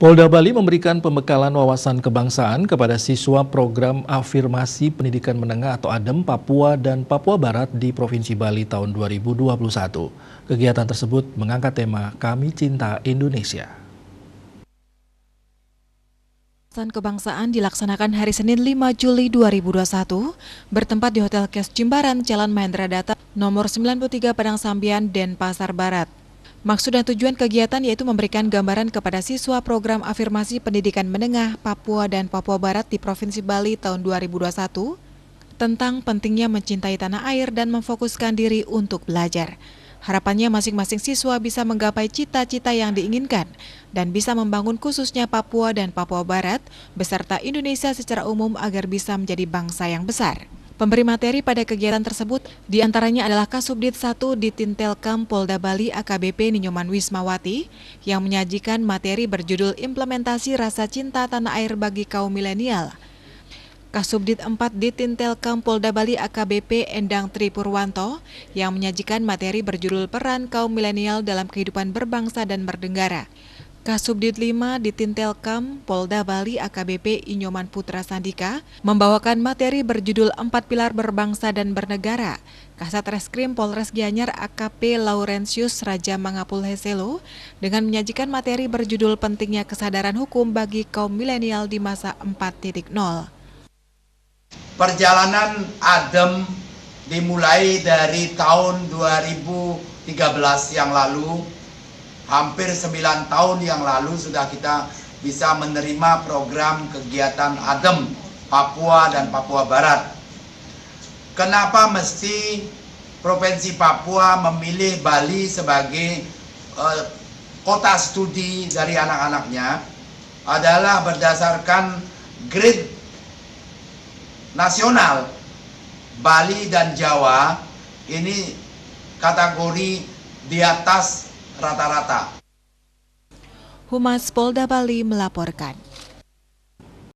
Polda Bali memberikan pembekalan wawasan kebangsaan kepada siswa program afirmasi pendidikan menengah atau ADEM Papua dan Papua Barat di Provinsi Bali tahun 2021. Kegiatan tersebut mengangkat tema Kami Cinta Indonesia. Wawasan kebangsaan dilaksanakan hari Senin 5 Juli 2021 bertempat di Hotel Kes Jimbaran, Jalan Mahendra Data, nomor 93 Padang Sambian, Denpasar Barat. Maksud dan tujuan kegiatan yaitu memberikan gambaran kepada siswa program afirmasi pendidikan menengah Papua dan Papua Barat di Provinsi Bali tahun 2021 tentang pentingnya mencintai tanah air dan memfokuskan diri untuk belajar. Harapannya masing-masing siswa bisa menggapai cita-cita yang diinginkan dan bisa membangun khususnya Papua dan Papua Barat beserta Indonesia secara umum agar bisa menjadi bangsa yang besar. Pemberi materi pada kegiatan tersebut diantaranya adalah Kasubdit 1 di Tintelkam Polda Bali AKBP Ninyoman Wismawati yang menyajikan materi berjudul Implementasi Rasa Cinta Tanah Air bagi Kaum Milenial. Kasubdit 4 di Tintelkam Polda Bali AKBP Endang Tripurwanto yang menyajikan materi berjudul Peran Kaum Milenial dalam Kehidupan Berbangsa dan Bernegara. Kasubdit 5 di Tintelkam Polda Bali AKBP Inyoman Putra Sandika membawakan materi berjudul 4 Pilar Berbangsa dan Bernegara. Kasat Reskrim Polres Gianyar AKP Laurentius Raja Mangapul Heselo dengan menyajikan materi berjudul Pentingnya Kesadaran Hukum bagi Kaum Milenial di Masa 4.0. Perjalanan ADEM dimulai dari tahun 2013 yang lalu. Hampir 9 tahun yang lalu sudah kita bisa menerima program kegiatan ADEM Papua dan Papua Barat. Kenapa mesti Provinsi Papua memilih Bali sebagai kota studi dari anak-anaknya? Adalah berdasarkan grade nasional. Bali dan Jawa ini kategori di atas rata-rata. Humas Polda Bali melaporkan.